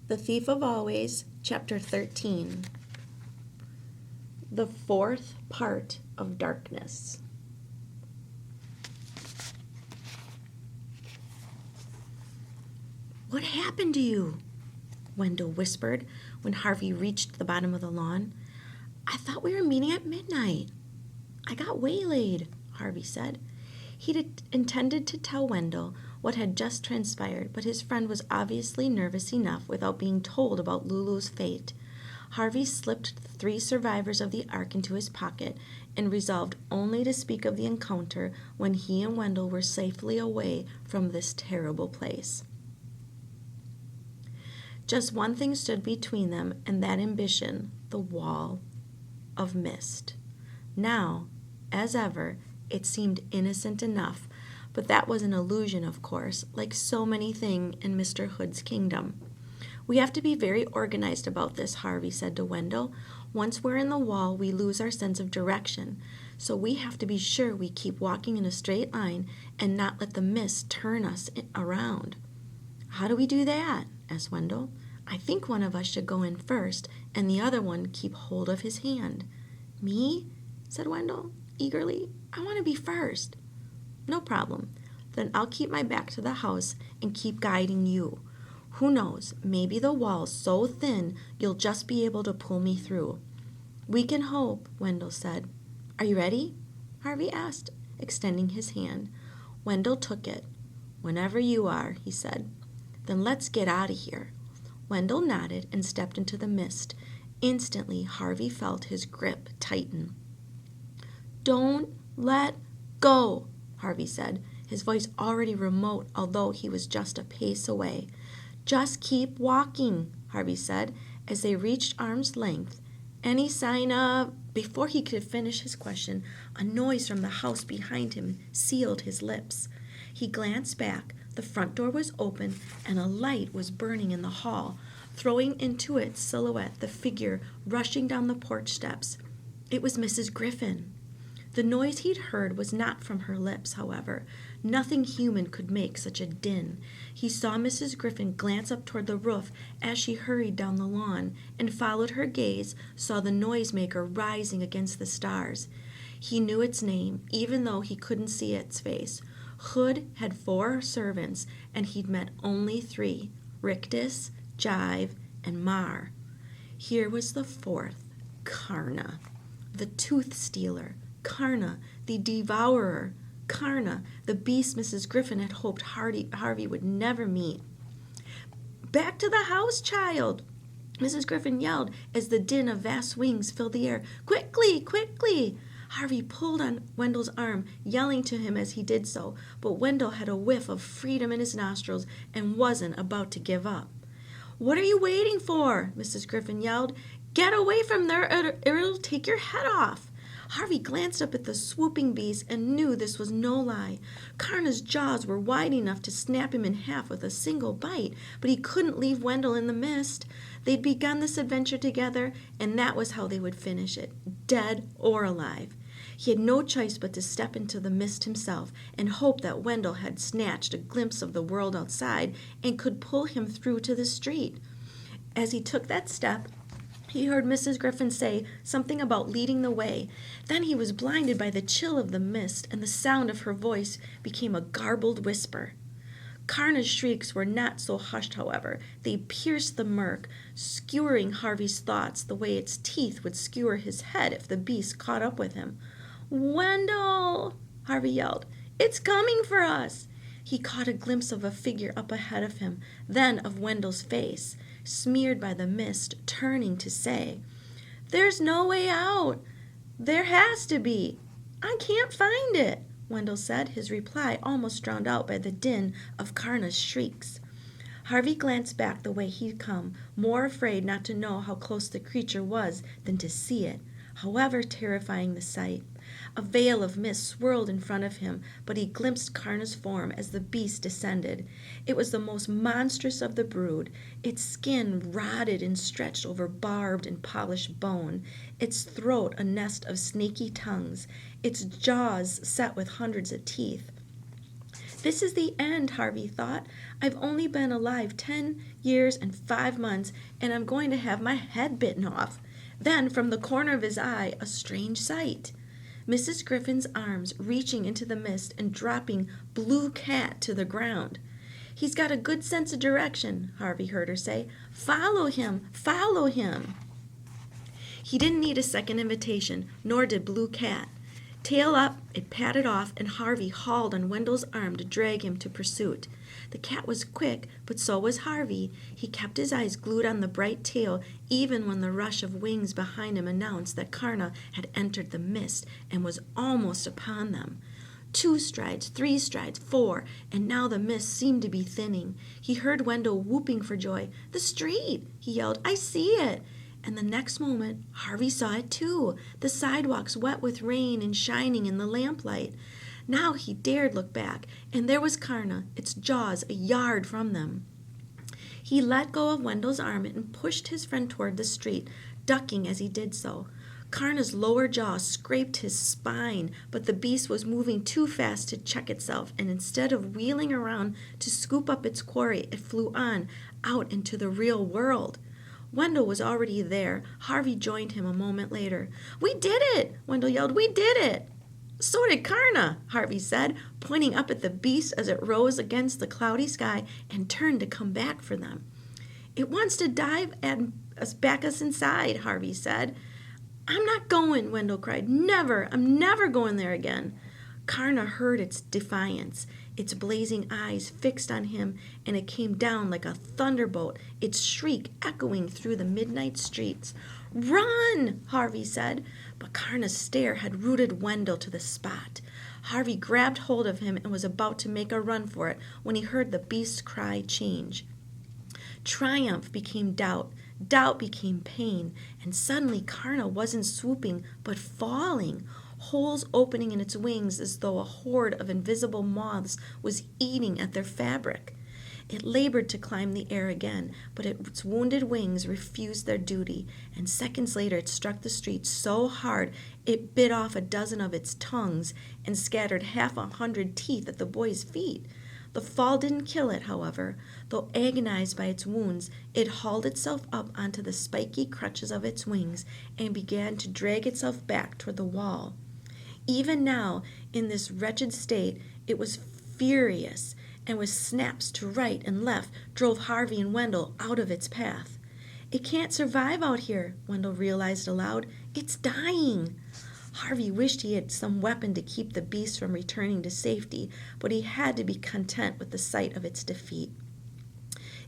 The Thief of Always, Chapter 13. The fourth part of darkness. "What happened to you?" Wendell whispered when Harvey reached the bottom of the lawn. "I thought we were meeting at midnight." "I got waylaid," Harvey said. He'd intended to tell Wendell what had just transpired, but his friend was obviously nervous enough without being told about Lulu's fate. Harvey slipped the 3 survivors of the Ark into his pocket and resolved only to speak of the encounter when he and Wendell were safely away from this terrible place. Just one thing stood between them and that ambition, the wall of mist. Now, as ever, it seemed innocent enough, but that was an illusion, of course, like so many things in Mr. Hood's kingdom. "We have to be very organized about this," Harvey said to Wendell. "Once we're in the wall, we lose our sense of direction, so we have to be sure we keep walking in a straight line and not let the mist turn us around." "How do we do that?" asked Wendell. "I think one of us should go in first, and the other one keep hold of his hand." "Me?" said Wendell eagerly. "I want to be first." "No problem. Then I'll keep my back to the house and keep guiding you. Who knows, maybe the wall's so thin you'll just be able to pull me through." "We can hope," Wendell said. "Are you ready?" Harvey asked, extending his hand. Wendell took it. "Whenever you are," he said. "Then let's get out of here." Wendell nodded and stepped into the mist. Instantly, Harvey felt his grip tighten. "Don't let go," Harvey said, his voice already remote, although he was just a pace away. "Just keep walking," Harvey said, as they reached arm's length. "Any sign of—" Before he could finish his question, a noise from the house behind him sealed his lips. He glanced back. The front door was open, and a light was burning in the hall, throwing into its silhouette the figure rushing down the porch steps. It was Mrs. Griffin. The noise he'd heard was not from her lips, however. Nothing human could make such a din. He saw Mrs. Griffin glance up toward the roof as she hurried down the lawn, and followed her gaze, saw the noisemaker rising against the stars. He knew its name, even though he couldn't see its face. Hood had 4 servants, and he'd met only 3, Rictus, Jive, and Mar. Here was the 4th, Karna, the tooth stealer. Karna, the devourer. Karna, the beast Mrs. Griffin had hoped Harvey would never meet. "Back to the house, child!" Mrs. Griffin yelled as the din of vast wings filled the air. "Quickly, quickly!" Harvey pulled on Wendell's arm, yelling to him as he did so, but Wendell had a whiff of freedom in his nostrils and wasn't about to give up. "What are you waiting for?" Mrs. Griffin yelled. "Get away from there or it'll take your head off." Harvey glanced up at the swooping beast and knew this was no lie. Karna's jaws were wide enough to snap him in half with a single bite, but he couldn't leave Wendell in the mist. They'd begun this adventure together, and that was how they would finish it, dead or alive. He had no choice but to step into the mist himself and hope that Wendell had snatched a glimpse of the world outside and could pull him through to the street. As he took that step, he heard Mrs. Griffin say something about leading the way. Then he was blinded by the chill of the mist, and the sound of her voice became a garbled whisper. Karna's shrieks were not so hushed, however. They pierced the murk, skewering Harvey's thoughts the way its teeth would skewer his head if the beast caught up with him. "Wendell!" Harvey yelled. "It's coming for us!" He caught a glimpse of a figure up ahead of him, then of Wendell's face, smeared by the mist, turning to say, "There's no way out." "There has to be." "I can't find it," Wendell said, his reply almost drowned out by the din of Karna's shrieks. Harvey glanced back the way he'd come, more afraid not to know how close the creature was than to see it, however terrifying the sight. A veil of mist swirled in front of him, but he glimpsed Karna's form as the beast descended. It was the most monstrous of the brood. Its skin rotted and stretched over barbed and polished bone, its throat a nest of snaky tongues, its jaws set with hundreds of teeth. This is the end, Harvey thought. I've only been alive 10 years and 5 months, and I'm going to have my head bitten off. Then, from the corner of his eye, a strange sight. Mrs. Griffin's arms reaching into the mist and dropping Blue Cat to the ground. He's got a good sense of direction, Harvey heard her say. Follow him, follow him. He didn't need a second invitation, nor did Blue Cat. Tail up, it padded off, and Harvey hauled on Wendell's arm to drag him to pursuit. The cat was quick, but so was Harvey. He kept his eyes glued on the bright tail, even when the rush of wings behind him announced that Karna had entered the mist and was almost upon them. 2 strides, 3 strides, 4, and now the mist seemed to be thinning. He heard Wendell whooping for joy. "The street!" he yelled. "I see it!" And the next moment, Harvey saw it too, the sidewalks wet with rain and shining in the lamplight. Now he dared look back, and there was Karna, its jaws a yard from them. He let go of Wendell's arm and pushed his friend toward the street, ducking as he did so. Karna's lower jaw scraped his spine, but the beast was moving too fast to check itself, and instead of wheeling around to scoop up its quarry, it flew on, out into the real world. Wendell was already there. Harvey joined him a moment later. "We did it!" Wendell yelled. "We did it!" "So did Karna," Harvey said, pointing up at the beast as it rose against the cloudy sky and turned to come back for them. "It wants to dive and back us inside," Harvey said. "I'm not going," Wendell cried. "Never! I'm never going there again." Karna heard its defiance, its blazing eyes fixed on him, and it came down like a thunderbolt, its shriek echoing through the midnight streets. "Run!" Harvey said, but Karna's stare had rooted Wendell to the spot. Harvey grabbed hold of him and was about to make a run for it when he heard the beast's cry change. Triumph became doubt, doubt became pain, and suddenly Karna wasn't swooping but falling, holes opening in its wings as though a horde of invisible moths was eating at their fabric. It labored to climb the air again, but its wounded wings refused their duty, and seconds later it struck the street so hard it bit off a dozen of its tongues and scattered 100 teeth at the boy's feet. The fall didn't kill it, however. Though agonized by its wounds, it hauled itself up onto the spiky crutches of its wings and began to drag itself back toward the wall. Even now, in this wretched state, it was furious, and with snaps to right and left drove Harvey and Wendell out of its path. "It can't survive out here," Wendell realized aloud. "It's dying." Harvey wished he had some weapon to keep the beast from returning to safety, but he had to be content with the sight of its defeat.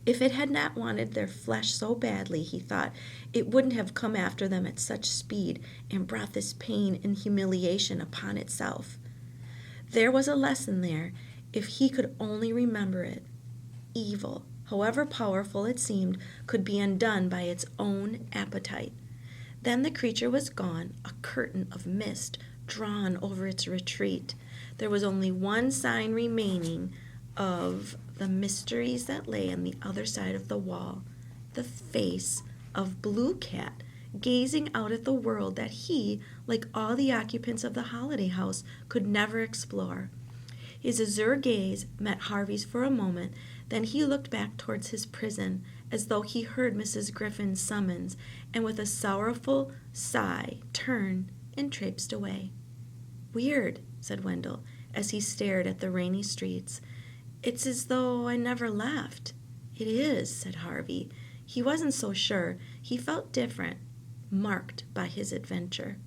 If it had not wanted their flesh so badly, he thought, it wouldn't have come after them at such speed and brought this pain and humiliation upon itself. There was a lesson there, if he could only remember it. Evil, however powerful it seemed, could be undone by its own appetite. Then the creature was gone, a curtain of mist drawn over its retreat. There was only one sign remaining of the mysteries that lay on the other side of the wall, the face of Blue Cat, gazing out at the world that he, like all the occupants of the holiday house, could never explore. His azure gaze met Harvey's for a moment, then he looked back towards his prison, as though he heard Mrs. Griffin's summons, and with a sorrowful sigh turned and traipsed away. "Weird," said Wendell, as he stared at the rainy streets. "It's as though I never left." "It is," said Harvey. He wasn't so sure. He felt different, marked by his adventure.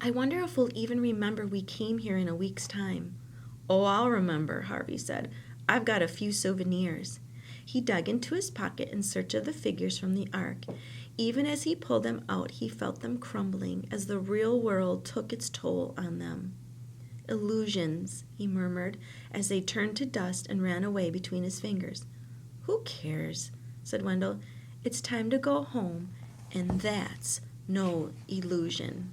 "I wonder if we'll even remember we came here in a week's time." "Oh, I'll remember," Harvey said. "I've got a few souvenirs." He dug into his pocket in search of the figures from the ark. Even as he pulled them out, he felt them crumbling as the real world took its toll on them. "Illusions," he murmured, as they turned to dust and ran away between his fingers. "Who cares?" said Wendell. "It's time to go home, and that's no illusion."